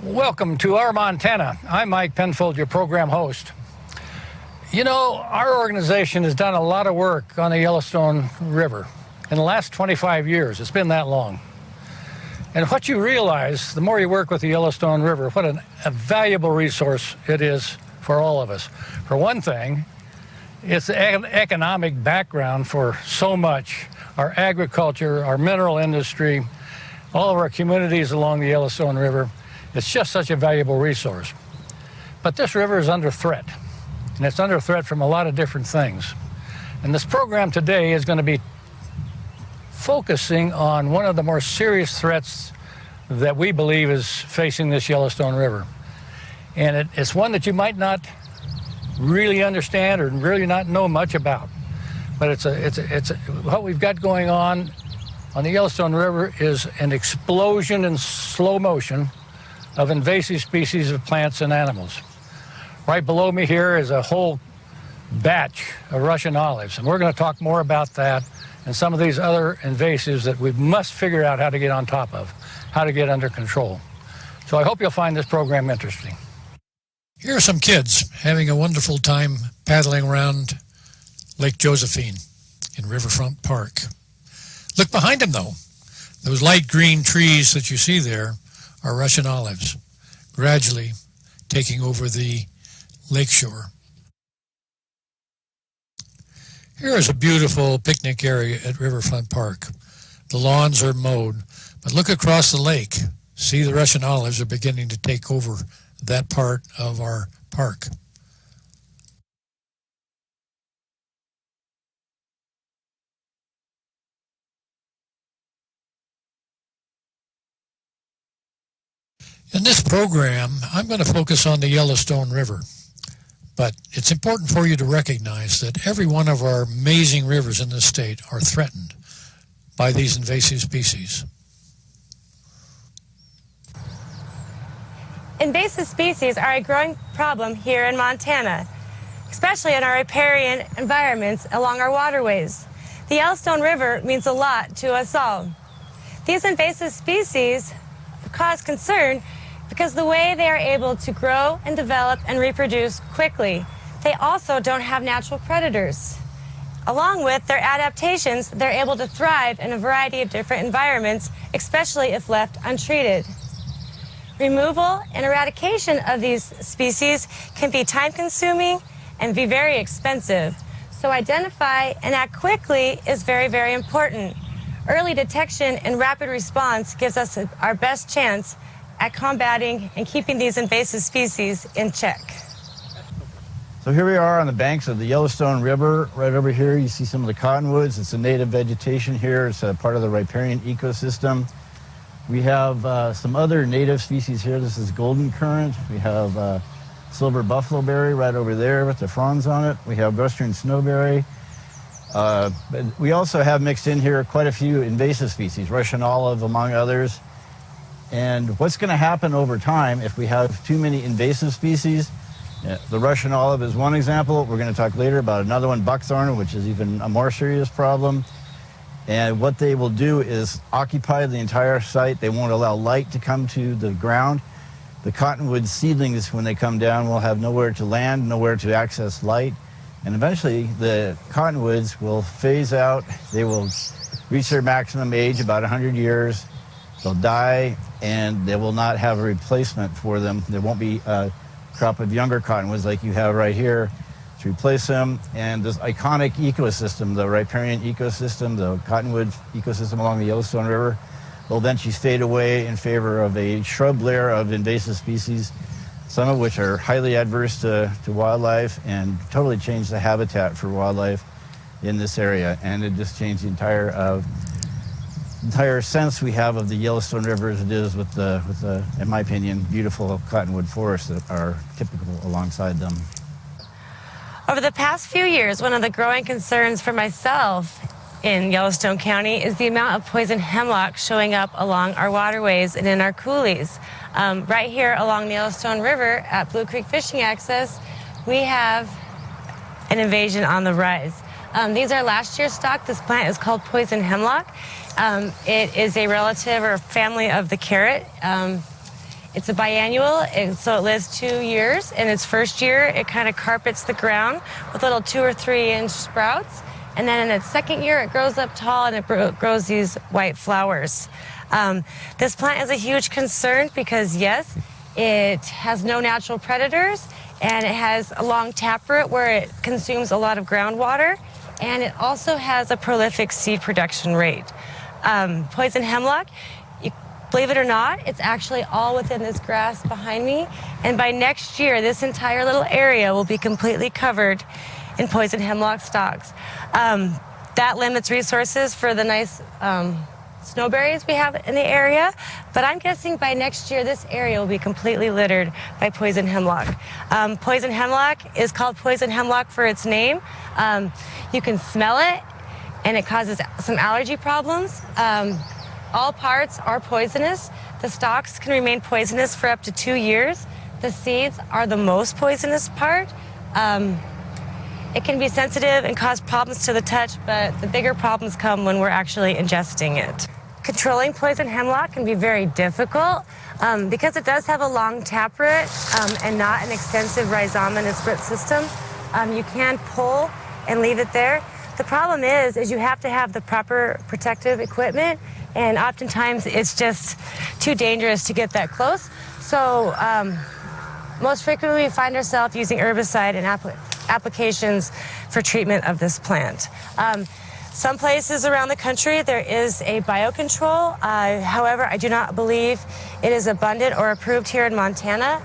Welcome to Our Montana. I'm Mike Penfold, your program host. You know, our organization has done a lot of work on the Yellowstone River in the last 25 years. It's been that long. And what you realize, the more you work with the Yellowstone River, what a valuable resource it is for all of us. For one thing, it's an economic background for so much. Our agriculture, our mineral industry, all of our communities along the Yellowstone River. It's just such a valuable resource. But this river is under threat, and it's under threat from a lot of different things. And this program today is going to be focusing on one of the more serious threats that we believe is facing this Yellowstone River. And it's one that you might not really understand or really not know much about. But what we've got going on the Yellowstone River is an explosion in slow motion of invasive species of plants and animals. Right below me here is a whole batch of Russian olives, and we're going to talk more about that and some of these other invasives that we must figure out how to get on top of, how to get under control. So I hope you'll find this program interesting. Here are some kids having a wonderful time paddling around Lake Josephine in Riverfront Park. Look behind them, though. Those light green trees that you see there are Russian olives, gradually taking over the lakeshore. Here is a beautiful picnic area at Riverfront Park. The lawns are mowed, but look across the lake. See, the Russian olives are beginning to take over that part of our park. In this program, I'm going to focus on the Yellowstone River, but it's important for you to recognize that every one of our amazing rivers in this state are threatened by these invasive species. Invasive species are a growing problem here in Montana, especially in our riparian environments along our waterways. The Yellowstone River means a lot to us all. These invasive species cause concern because the way they are able to grow and develop and reproduce quickly. They also don't have natural predators. Along with their adaptations, they're able to thrive in a variety of different environments, especially if left untreated. Removal and eradication of these species can be time-consuming and be very expensive. So identify and act quickly is very, very important. Early detection and rapid response gives us our best chance at combating and keeping these invasive species in check. So here we are on the banks of the Yellowstone River. Right over here you see some of the cottonwoods. It's a native vegetation here. It's a part of the riparian ecosystem. We have some other native species here. This is golden currant. We have silver buffaloberry right over there with the fronds on it. We have western snowberry. But we also have mixed in here quite a few invasive species, Russian olive among others. And what's going to happen over time if we have too many invasive species? The Russian olive is one example. We're going to talk later about another one, buckthorn, which is even a more serious problem. And what they will do is occupy the entire site. They won't allow light to come to the ground. The cottonwood seedlings, when they come down, will have nowhere to land, nowhere to access light. And eventually the cottonwoods will phase out. They will reach their maximum age, about 100 years. They'll die, and they will not have a replacement for them. There won't be a crop of younger cottonwoods like you have right here to replace them. And this iconic ecosystem, the riparian ecosystem, the cottonwood ecosystem along the Yellowstone River, will eventually fade away in favor of a shrub layer of invasive species, some of which are highly adverse to wildlife and totally change the habitat for wildlife in this area. And it just changed the entire sense we have of the Yellowstone River as it is with the, in my opinion, beautiful cottonwood forests that are typical alongside them. Over the past few years, one of the growing concerns for myself in Yellowstone County is the amount of poison hemlock showing up along our waterways and in our coulees. Right here along the Yellowstone River at Blue Creek Fishing Access, we have an invasion on the rise. These are last year's stock. This plant is called poison hemlock. It is a relative or family of the carrot. It's a biannual, so it lives 2 years. In its first year, it kind of carpets the ground with little 2 or 3 inch sprouts. And then in its second year, it grows up tall and it grows these white flowers. This plant is a huge concern because, yes, it has no natural predators, and it has a long taproot where it consumes a lot of groundwater, and it also has a prolific seed production rate. Poison hemlock, believe it or not, it's actually all within this grass behind me, and by next year, this entire little area will be completely covered in poison hemlock stalks. That limits resources for the nice snowberries we have in the area, but I'm guessing by next year this area will be completely littered by poison hemlock. Poison hemlock is called poison hemlock for its name. You can smell it, and it causes some allergy problems. All parts are poisonous. The stalks can remain poisonous for up to 2 years. The seeds are the most poisonous part. It can be sensitive and cause problems to the touch, but the bigger problems come when we're actually ingesting it. Controlling poison hemlock can be very difficult because it does have a long taproot and not an extensive rhizome in its root system. You can pull and leave it there. The problem is you have to have the proper protective equipment, and oftentimes it's just too dangerous to get that close. So most frequently we find ourselves using herbicide and applications for treatment of this plant. Some places around the country there is a biocontrol. However, I do not believe it is abundant or approved here in Montana,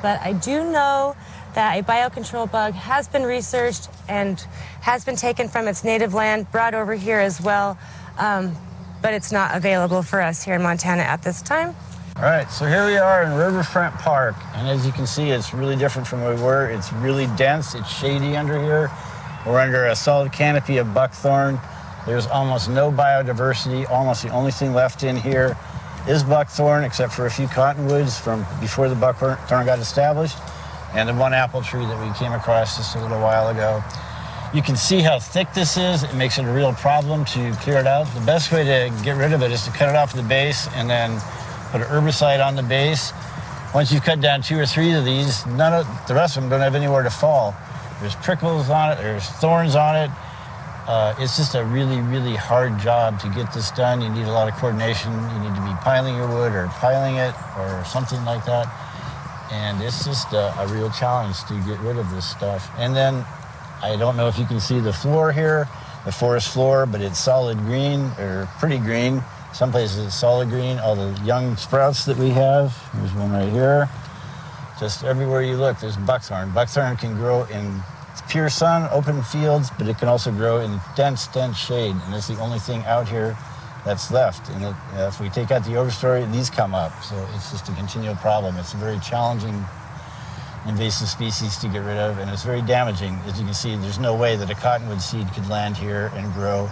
but I do know that a biocontrol bug has been researched and has been taken from its native land, brought over here as well, but it's not available for us here in Montana at this time. All right, so here we are in Riverfront Park, and as you can see, it's really different from where we were. It's really dense, it's shady under here. We're under a solid canopy of buckthorn. There's almost no biodiversity. Almost the only thing left in here is buckthorn, except for a few cottonwoods from before the buckthorn got established, and the one apple tree that we came across just a little while ago. You can see how thick this is. It makes it a real problem to clear it out. The best way to get rid of it is to cut it off the base and then put an herbicide on the base. Once you've cut down 2 or 3 of these, the rest of them don't have anywhere to fall. There's prickles on it, there's thorns on it. It's just a really, really hard job to get this done. You need a lot of coordination. You need to be piling your wood or piling it or something like that. And it's just a real challenge to get rid of this stuff. And then, I don't know if you can see the floor here, the forest floor, but it's solid green, or pretty green. Some places it's solid green. All the young sprouts that we have, there's one right here. Just everywhere you look, there's buckthorn. Buckthorn can grow in pure sun, open fields, but it can also grow in dense, dense shade. And it's the only thing out here that's left. And if we take out the overstory, these come up. So it's just a continual problem. It's a very challenging invasive species to get rid of, and it's very damaging. As you can see, there's no way that a cottonwood seed could land here and grow.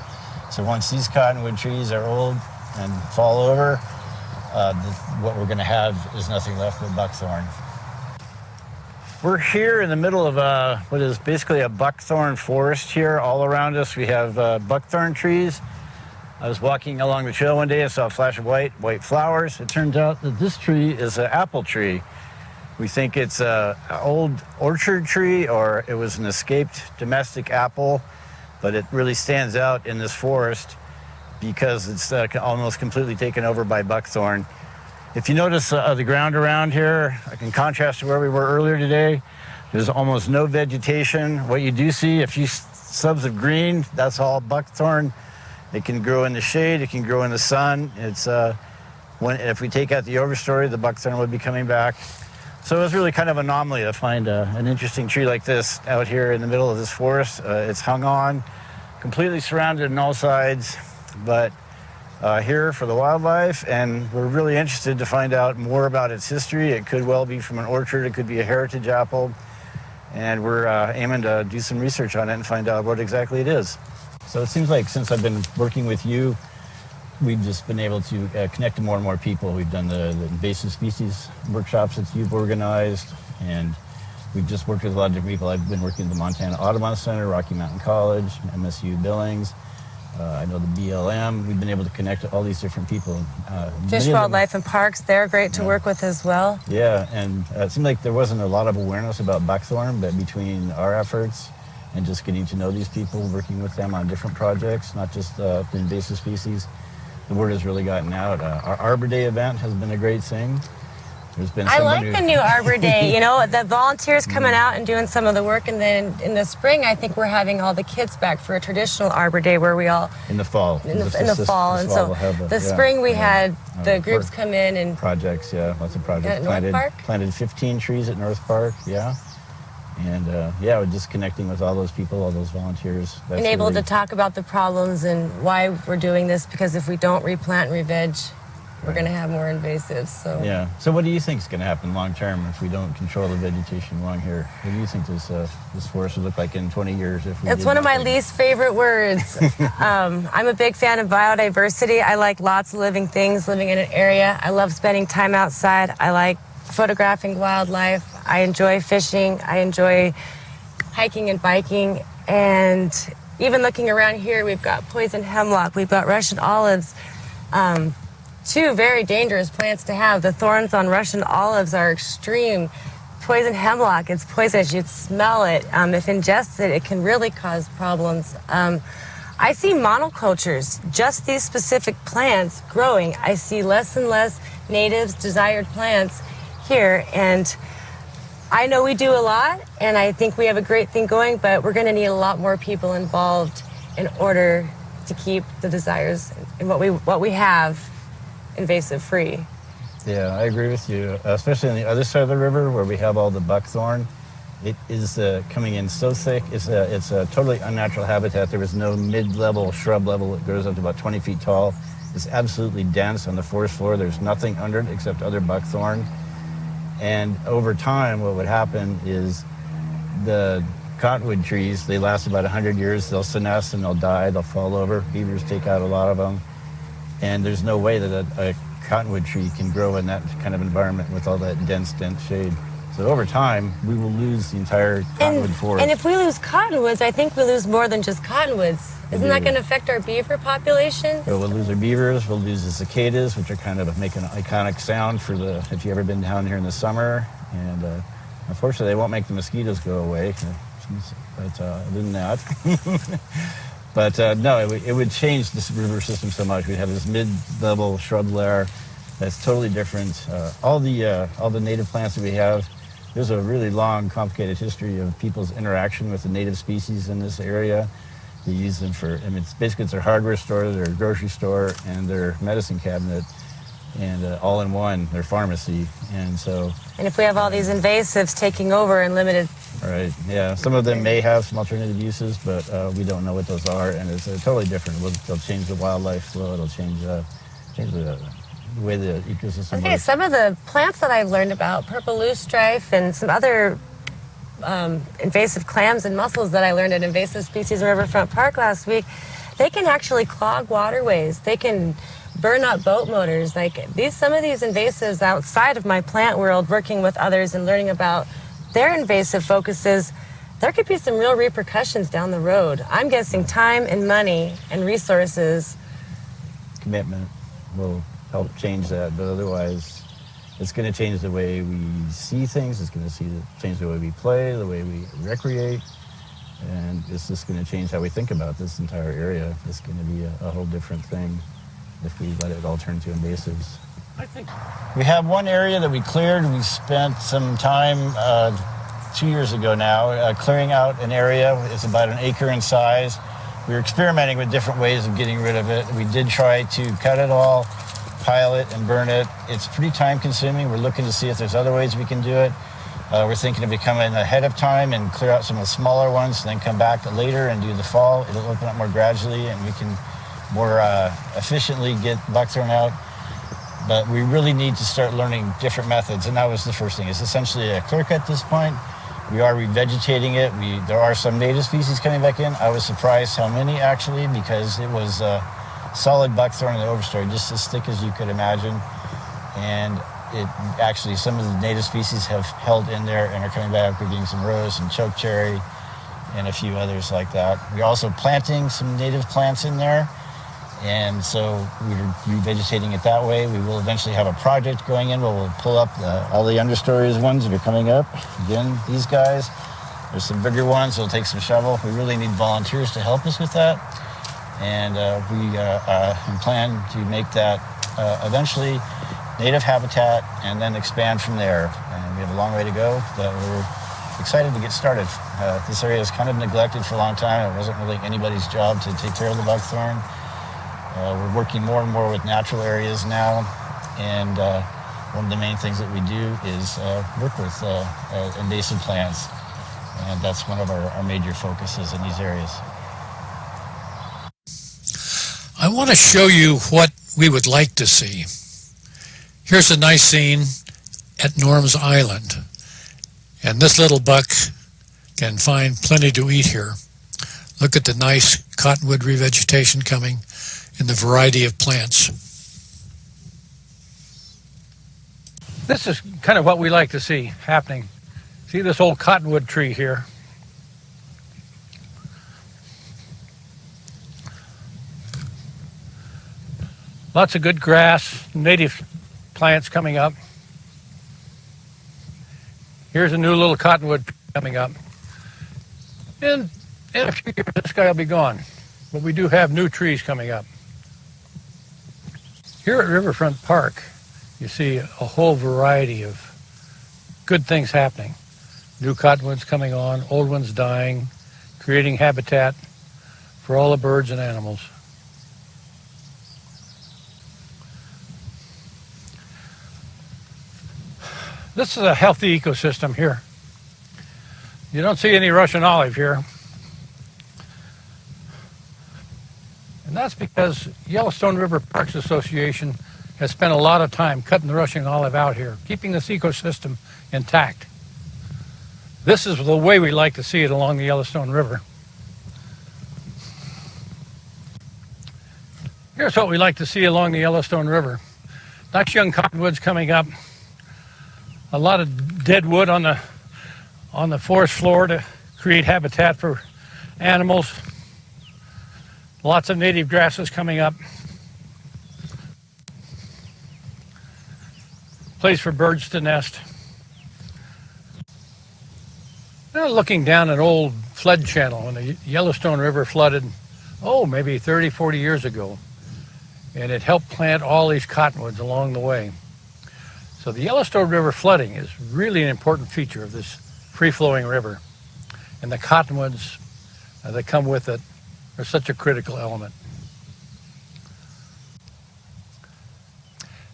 So once these cottonwood trees are old and fall over, what we're going to have is nothing left but buckthorn. We're here in the middle of what is basically a buckthorn forest here. All around us we have buckthorn trees. I was walking along the trail one day and saw a flash of white flowers. It turns out that this tree is an apple tree. We think it's an old orchard tree, or it was an escaped domestic apple, but it really stands out in this forest because it's almost completely taken over by buckthorn. If you notice the ground around here, in contrast to where we were earlier today, there's almost no vegetation. What you do see, a few stubs of green, that's all buckthorn. It can grow in the shade, it can grow in the sun. If we take out the overstory, the buckthorn would be coming back. So it's really kind of an anomaly to find an interesting tree like this out here in the middle of this forest. It's hung on, completely surrounded on all sides, but here for the wildlife, and we're really interested to find out more about its history. It could well be from an orchard, it could be a heritage apple, and we're aiming to do some research on it and find out what exactly it is. So it seems like since I've been working with you, we've just been able to connect to more and more people. We've done the invasive species workshops that you've organized, and we've just worked with a lot of different people. I've been working at the Montana Audubon Center, Rocky Mountain College, MSU Billings, I know the BLM. We've been able to connect to all these different people. Fish, Many of them- Wildlife, and Parks, they're great to work with as well. Yeah, and it seemed like there wasn't a lot of awareness about buckthorn, but between our efforts and just getting to know these people, working with them on different projects, not just the invasive species, the word has really gotten out. Our Arbor Day event has been a great thing. There's been I someone like the new Arbor Day, you know, the volunteers coming out and doing some of the work, and then in the spring, I think we're having all the kids back for a traditional Arbor Day where we all, in the fall. in the fall, and so we'll have the spring we had the groups work come in and projects, lots of projects. At North Park? Planted 15 trees at North Park, and we're just connecting with all those people, all those volunteers. That's and able really, to talk about the problems and why we're doing this, because if we don't replant and re-veg, we're going to have more invasives. So Yeah. So what do you think is going to happen long term if we don't control the vegetation along here? What do you think this forest will look like in 20 years if we it's did one of my nothing? least favorite words. I'm a big fan of biodiversity. I like lots of living things living in an area. I love spending time outside. I like photographing wildlife. I enjoy fishing. I enjoy hiking and biking. And even looking around here, we've got poison hemlock. We've got Russian olives. Two very dangerous plants to have. The thorns on Russian olives are extreme. Poison hemlock, it's poisonous. You'd smell it. If ingested, it can really cause problems. I see monocultures, just these specific plants growing. I see less and less natives, desired plants here. And I know we do a lot, and I think we have a great thing going, but we're going to need a lot more people involved in order to keep the desires and what we have invasive free. Yeah, I agree with you, especially on the other side of the river where we have all the buckthorn. It is coming in so thick. It's a totally unnatural habitat. There is no mid-level shrub level. It goes up to about 20 feet tall. It's absolutely dense on the forest floor. There's nothing under it except other buckthorn. And over time, what would happen is the cottonwood trees, they last about 100 years. They'll senesce and they'll die. They'll fall over. Beavers take out a lot of them. And there's no way that a cottonwood tree can grow in that kind of environment with all that dense shade. So over time, we will lose the entire cottonwood forest. And if we lose cottonwoods, I think we lose more than just cottonwoods. Isn't that do. going to affect our beaver population? So we'll lose our beavers, we'll lose the cicadas, which are kind of making an iconic sound for if you've ever been down here in the summer. And unfortunately, they won't make the mosquitoes go away. But other than that. But no, it would change this river system so much. We'd have this mid-level shrub layer that's totally different. All the native plants that we have, there's a really long, complicated history of people's interaction with the native species in this area. They use them for, it's their hardware store, their grocery store, and their medicine cabinet, and all in one, their pharmacy. And if we have all these invasives taking over and limited. Right, yeah. Some of them may have some alternative uses, but we don't know what those are, and it's totally different. They'll change the wildlife flow. It'll change the way the ecosystem Okay, works. some of the plants that I've learned about, purple loosestrife and some other invasive clams and mussels that I learned at Invasive Species in Riverfront Park last week, they can actually clog waterways. They can burn up boat motors. Some of these invasives outside of my plant world, working with others and learning about their invasive focuses, there could be some real repercussions down the road. I'm guessing time and money and resources. Commitment will help change that, but otherwise it's going to change the way we see things. It's going to change the way we play, the way we recreate, and it's just going to change how we think about this entire area. It's going to be a whole different thing if we let it all turn to invasives. We have one area that we cleared. We spent some time 2 years ago now clearing out an area. It's about an acre in size. We were experimenting with different ways of getting rid of it. We did try to cut it all, pile it, and burn it. It's pretty time consuming. We're looking to see if there's other ways we can do it. We're thinking of coming ahead of time and clear out some of the smaller ones, and then come back later and do the fall. It'll open up more gradually, and we can more efficiently get buckthorn out. But we really need to start learning different methods, and that was the first thing. It's essentially a clear cut at this point. We are revegetating it. There are some native species coming back in. I was surprised how many actually, because it was solid buckthorn in the overstory, just as thick as you could imagine. And it actually, some of the native species have held in there and are coming back. We're getting some rose and chokecherry and a few others like that. We're also planting some native plants in there, and so we're revegetating it that way. We will eventually have a project going in where we'll pull up all the understories ones that are coming up. Again, these guys. There's some bigger ones, so it'll take some shovel. We really need volunteers to help us with that. And we plan to make that eventually native habitat and then expand from there. And we have a long way to go, but we're excited to get started. This area is kind of neglected for a long time. It wasn't really anybody's job to take care of the buckthorn. We're working more and more with natural areas now. And one of the main things that we do is work with invasive plants. And that's one of our major focuses in these areas. I want to show you what we would like to see. Here's a nice scene at Norm's Island. And this little buck can find plenty to eat here. Look at the nice cottonwood revegetation coming in the variety of plants. This is kind of what we like to see happening. See this old cottonwood tree here? Lots of good grass, native plants coming up. Here's a new little cottonwood coming up. In a few years, this guy will be gone. But we do have new trees coming up. Here at Riverfront Park, you see a whole variety of good things happening. New cottonwoods coming on, old ones dying, creating habitat for all the birds and animals. This is a healthy ecosystem here. You don't see any Russian olive here. And that's because Yellowstone River Parks Association has spent a lot of time cutting the Russian olive out here, keeping this ecosystem intact. This is the way we like to see it along the Yellowstone River. Here's what we like to see along the Yellowstone River. Nice young cottonwoods coming up. A lot of dead wood on the forest floor to create habitat for animals. Lots of native grasses coming up. Place for birds to nest. Now looking down an old flood channel when the Yellowstone River flooded, maybe 30, 40 years ago. And it helped plant all these cottonwoods along the way. So the Yellowstone River flooding is really an important feature of this free-flowing river. And the cottonwoods that come with it are such a critical element.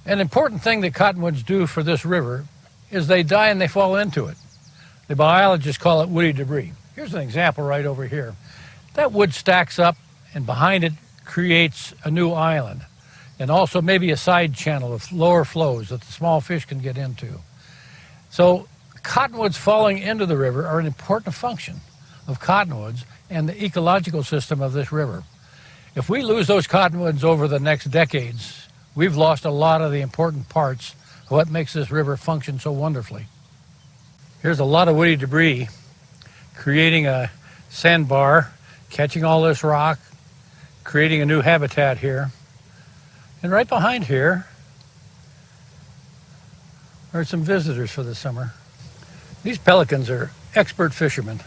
An important thing that cottonwoods do for this river is they die and they fall into it. The biologists call it woody debris. Here's an example right over here. That wood stacks up and behind it creates a new island and also maybe a side channel of lower flows that the small fish can get into. So cottonwoods falling into the river are an important function of cottonwoods and the ecological system of this river. If we lose those cottonwoods over the next decades, we've lost a lot of the important parts of what makes this river function so wonderfully. Here's a lot of woody debris creating a sandbar, catching all this rock, creating a new habitat here. And right behind here are some visitors for the summer. These pelicans are expert fishermen.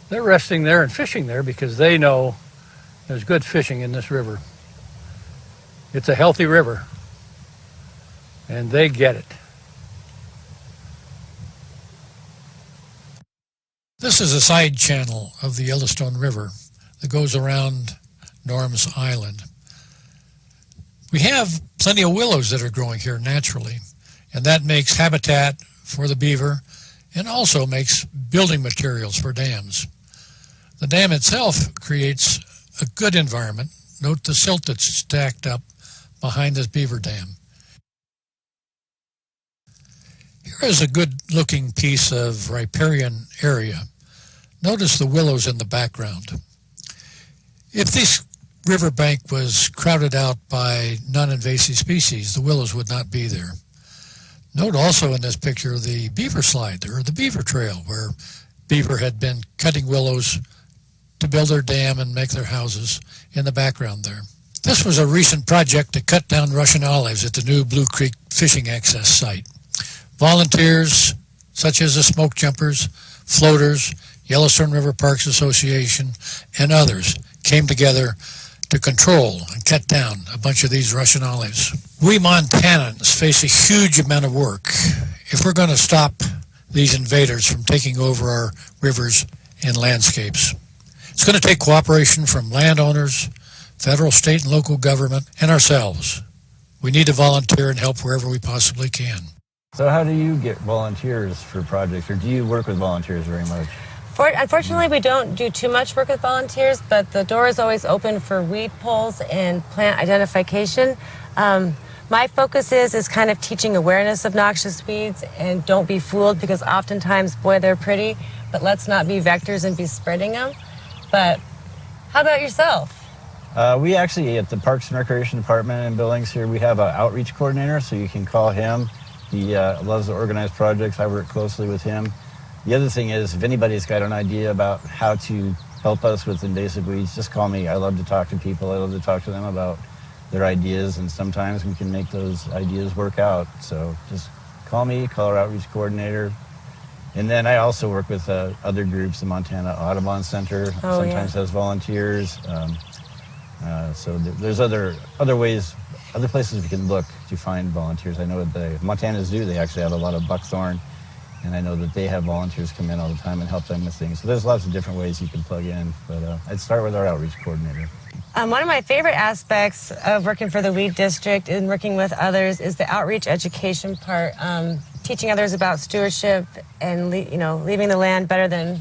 They're resting there and fishing there because they know there's good fishing in this river. It's a healthy river, and they get it. This is a side channel of the Yellowstone River that goes around Norm's Island. We have plenty of willows that are growing here naturally, and that makes habitat for the beaver and also makes building materials for dams. The dam itself creates a good environment. Note the silt that's stacked up behind this beaver dam. Here is a good-looking piece of riparian area. Notice the willows in the background. If this riverbank was crowded out by non-invasive species, the willows would not be there. Note also in this picture the beaver slide there, or the beaver trail, where beaver had been cutting willows to build their dam and make their houses in the background there. This was a recent project to cut down Russian olives at the new Blue Creek fishing access site. Volunteers such as the smoke jumpers, floaters, Yellowstone River Parks Association, and others came together to control and cut down a bunch of these Russian olives. We Montanans face a huge amount of work if we're going to stop these invaders from taking over our rivers and landscapes. It's going to take cooperation from landowners, federal, state, and local government, and ourselves. We need to volunteer and help wherever we possibly can. So how do you get volunteers for projects, or do you work with volunteers very much? Unfortunately, we don't do too much work with volunteers, but the door is always open for weed pulls and plant identification. My focus is kind of teaching awareness of noxious weeds, and don't be fooled, because oftentimes, boy, they're pretty, but let's not be vectors and be spreading them. But how about yourself? We actually, at the Parks and Recreation Department in Billings here, we have an outreach coordinator, so you can call him. He loves to organize projects. I work closely with him. The other thing is, if anybody's got an idea about how to help us with invasive weeds, just call me. I love to talk to people. I love to talk to them about their ideas, and sometimes we can make those ideas work out. So just call me, call our outreach coordinator. And then I also work with other groups. The Montana Audubon Center sometimes has volunteers. So there's other ways, other places we can look to find volunteers. I know at the Montana Zoo, they actually have a lot of buckthorn, and I know that they have volunteers come in all the time and help them with things. So there's lots of different ways you can plug in, but I'd start with our outreach coordinator. One of my favorite aspects of working for the Weed District and working with others is the outreach education part, teaching others about stewardship and leaving the land better than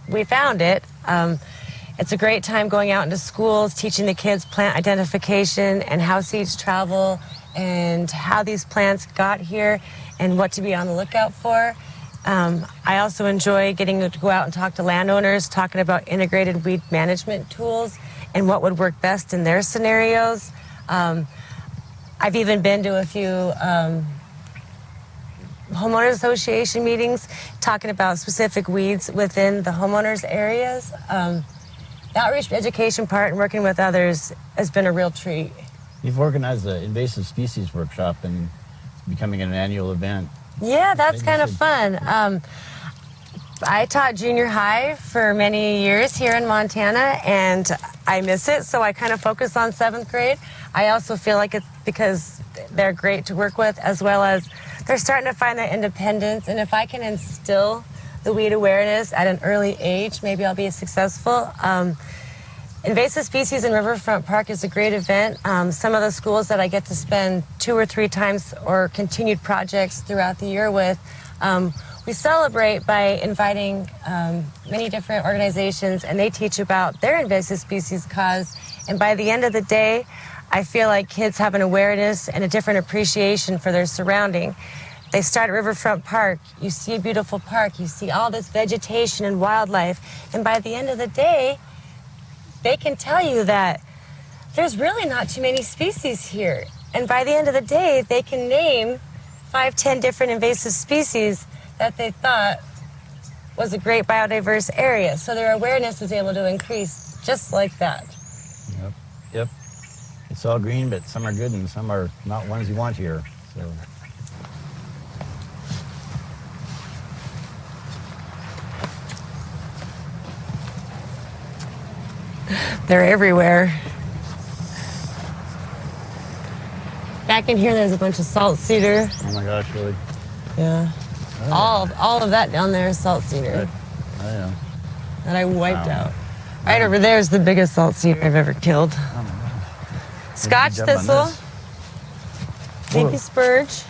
we found it. It's a great time going out into schools, teaching the kids plant identification and how seeds travel and how these plants got here and what to be on the lookout for. I also enjoy getting to go out and talk to landowners, talking about integrated weed management tools and what would work best in their scenarios. I've even been to a few homeowners association meetings talking about specific weeds within the homeowners areas. The outreach education part and working with others has been a real treat. You've organized the invasive species workshop, and it's becoming an annual event. Yeah, that's kind of fun. I taught junior high for many years here in Montana, and I miss it, so I kind of focus on 7th grade. I also feel like it's because they're great to work with, as well as they're starting to find their independence, and if I can instill the weed awareness at an early age, maybe I'll be successful. Invasive Species in Riverfront Park is a great event. Some of the schools that I get to spend 2 or 3 times or continued projects throughout the year with, we celebrate by inviting many different organizations, and they teach about their invasive species cause. And by the end of the day, I feel like kids have an awareness and a different appreciation for their surrounding. They start at Riverfront Park. You see a beautiful park. You see all this vegetation and wildlife. And by the end of the day, they can tell you that there's really not too many species here. And by the end of the day, they can name 5, 10 different invasive species that they thought was a great biodiverse area. So their awareness is able to increase just like that. Yep. It's all green, but some are good and some are not ones you want here. So. They're everywhere. Back in here, there's a bunch of salt cedar. Oh my gosh, really? Yeah. All of that down there is salt cedar. I know. That I wiped out. Right over there is the biggest salt cedar I've ever killed. Oh my gosh. Scotch thistle. Baby spurge.